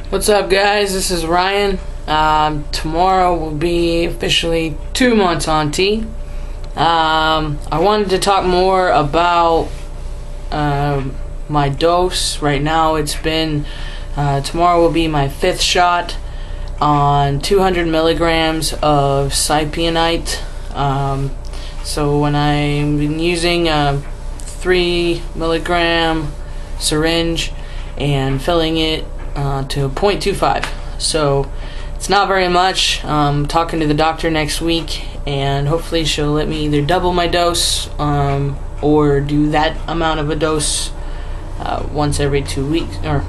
What's up, guys? This is Ryan. Tomorrow will be officially 2 months on T. I wanted to talk more about my dose. Right now it's been, tomorrow will be my 5th shot on 200 milligrams of cypionite. So when I've been using a 3 milligram syringe and filling it to 0.25, so it's not very much. Talking to the doctor next week, and hopefully she'll let me either double my dose or do that amount of a dose once every 2 weeks, or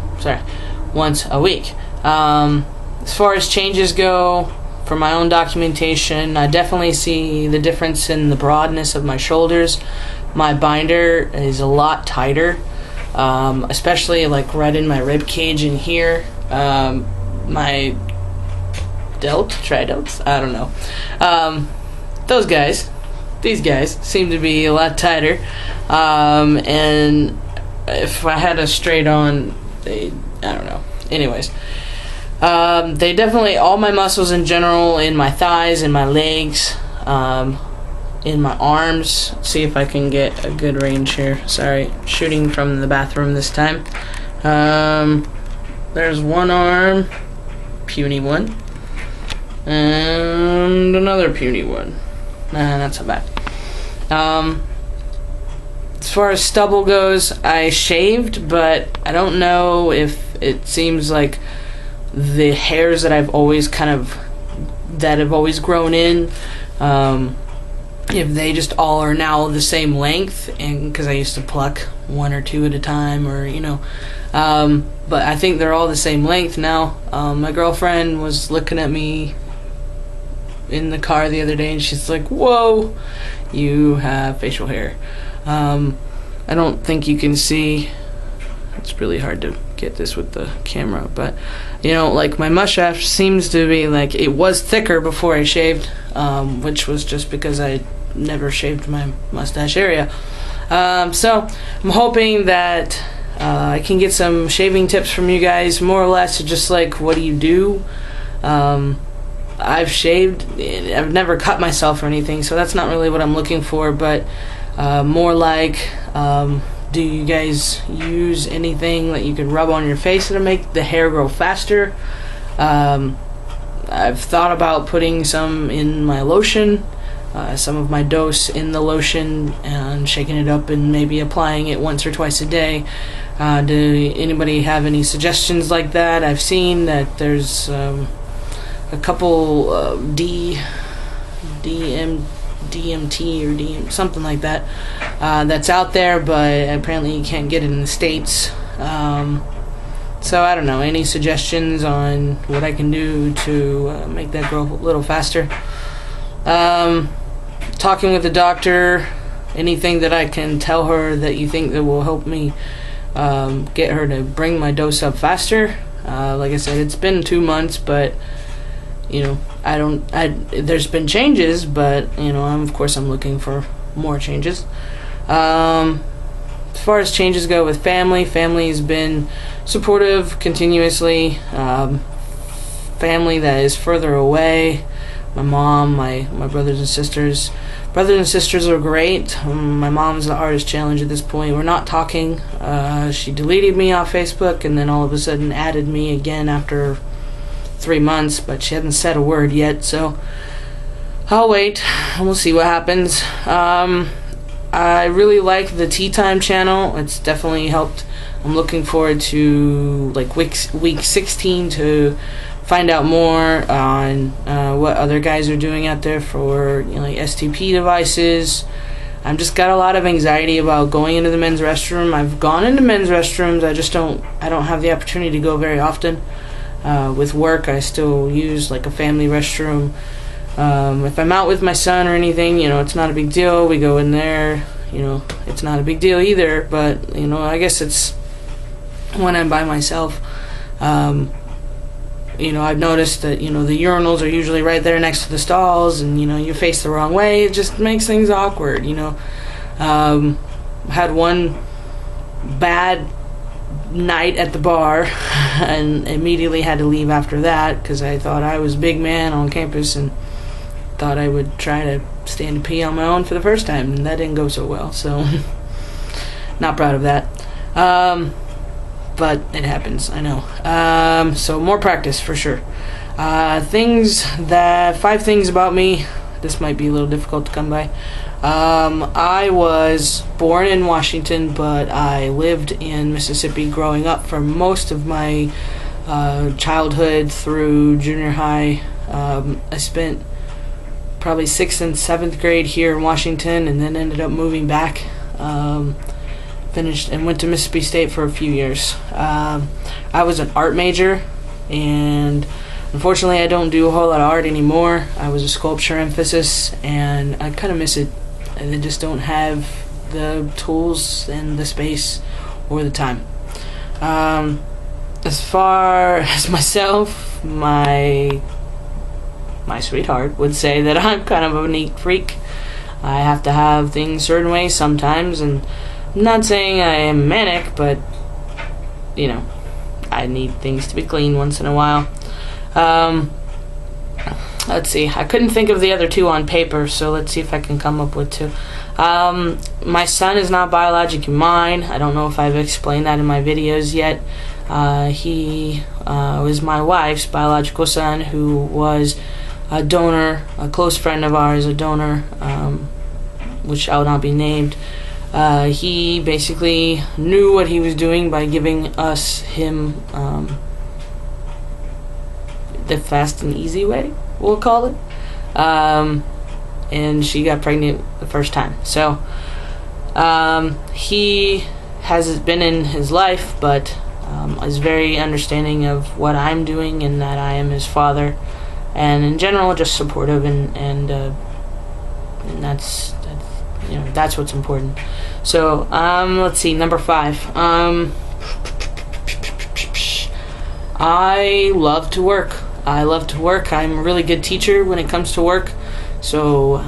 once a week. As far as changes go, for my own documentation, I definitely see the difference in the broadness of my shoulders. My binder is a lot tighter, especially like right in my rib cage in here. My tridelts, I don't know. These guys seem to be a lot tighter. And if I had a straight on, I don't know. Anyways. They definitely, all my muscles in general, in my thighs, in my legs, in my arms. Let's see if I can get a good range here. Sorry, shooting from the bathroom this time. There's one arm, puny one, and another puny one. Not so bad. As far as stubble goes, I shaved, but I don't know if it seems like the hairs that I've always grown in, if they just all are now the same length, and because I used to pluck one or two at a time, or but I think they're all the same length now. My girlfriend was looking at me in the car the other day, and she's like, "Whoa, you have facial hair." I don't think you can see. It's really hard to get this with the camera, but like my mustache seems to be like, it was thicker before I shaved, which was just because I never shaved my mustache area. So I'm hoping that I can get some shaving tips from you guys, more or less just like, what do you do? I've shaved, I've never cut myself or anything, so that's not really what I'm looking for, but more like, do you guys use anything that you can rub on your face to make the hair grow faster? I've thought about putting some in my lotion, some of my dose in the lotion, and shaking it up and maybe applying it once or twice a day. Do anybody have any suggestions like that? I've seen that there's a couple DMT or DM, something like that, that's out there, but apparently you can't get it in the States. So I don't know, any suggestions on what I can do to make that grow a little faster? Talking with the doctor, anything that I can tell her that you think that will help me get her to bring my dose up faster? Like I said, it's been 2 months, but there's been changes, but of course I'm looking for more changes. As far as changes go with family's been supportive continuously. Family that is further away, my mom, my brothers and sisters are great. My mom's the hardest challenge at this point. We're not talking. She deleted me off Facebook and then all of a sudden added me again after 3 months, but she hasn't said a word yet, so I'll wait and we'll see what happens. I really like the Tea Time channel. It's definitely helped. I'm looking forward to like week 16 to find out more on what other guys are doing out there for like STP devices. I've just got a lot of anxiety about going into the men's restroom. I've gone into men's restrooms, I don't have the opportunity to go very often. With work, I still use like a family restroom. If I'm out with my son or anything, it's not a big deal. We go in there, it's not a big deal either. But, I guess it's when I'm by myself. I've noticed that, the urinals are usually right there next to the stalls, and, you face the wrong way. It just makes things awkward, Had one bad night at the bar and immediately had to leave after that because I thought I was big man on campus and thought I would try to stand a pee on my own for the first time, and that didn't go so well, so not proud of that. But it happens, I know. So more practice for sure. 5 things about me. This might be a little difficult to come by. I was born in Washington, but I lived in Mississippi growing up for most of my childhood through junior high. I spent probably 6th and 7th grade here in Washington, and then ended up moving back. Finished and went to Mississippi State for a few years. I was an art major, and unfortunately I don't do a whole lot of art anymore. I was a sculpture emphasis, and I kind of miss it. They just don't have the tools and the space or the time. As far as myself, my sweetheart would say that I'm kind of a neat freak. I have to have things certain ways sometimes, and I'm not saying I am manic, but you know, I need things to be clean once in a while. Let's see, I couldn't think of the other 2 on paper, so let's see if I can come up with 2. My son is not biologically mine. I don't know if I've explained that in my videos yet. He was my wife's biological son, who was a donor, a close friend of ours, a donor, which shall not be named. He basically knew what he was doing by giving him the fast and easy way, we'll call it. And she got pregnant the first time. So he has been in his life, but is very understanding of what I'm doing and that I am his father, and in general just supportive, and that's what's important. So let's see, number 5. I love to work. I'm a really good teacher when it comes to work. So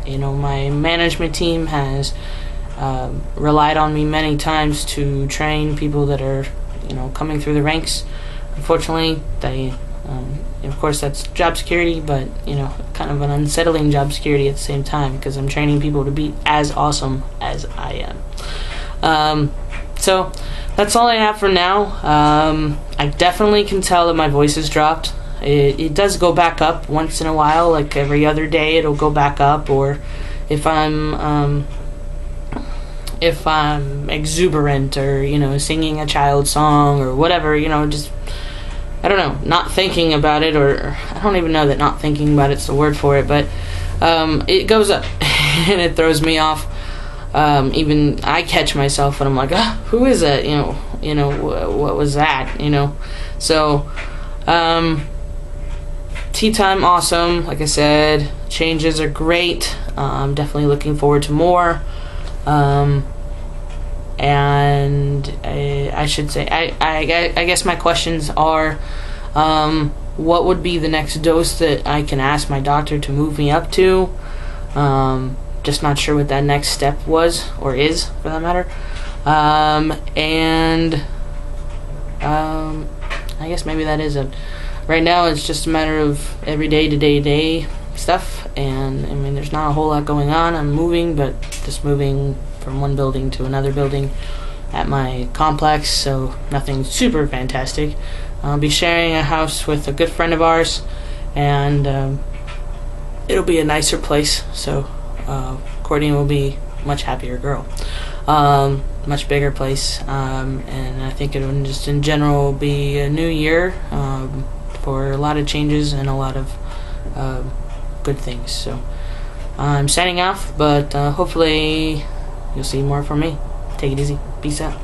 my management team has relied on me many times to train people that are coming through the ranks. Unfortunately, of course that's job security, but kind of an unsettling job security at the same time, because I'm training people to be as awesome as I am. So that's all I have for now. I definitely can tell that my voice has dropped. It does go back up once in a while, like every other day it'll go back up, or if I'm exuberant, or singing a child song or whatever, just I don't know, not thinking about it, or I don't even know that not thinking about it's the word for it, but it goes up and it throws me off. Even I catch myself and I'm like, who is that? What was that? So tea time, awesome. Like I said, changes are great. I'm definitely looking forward to more. And I should say, I guess my questions are, what would be the next dose that I can ask my doctor to move me up to? Just not sure what that next step was, or is, for that matter. I guess maybe that is it. Right now, it's just a matter of everyday to day stuff, and I mean, there's not a whole lot going on. I'm moving, but just moving from one building to another building at my complex, so nothing super fantastic. I'll be sharing a house with a good friend of ours, and it'll be a nicer place, so Courtney will be a much happier girl. Much bigger place, and I think it will just in general be a new year for a lot of changes and a lot of good things. So I'm signing off, but hopefully you'll see more from me. Take it easy. Peace out.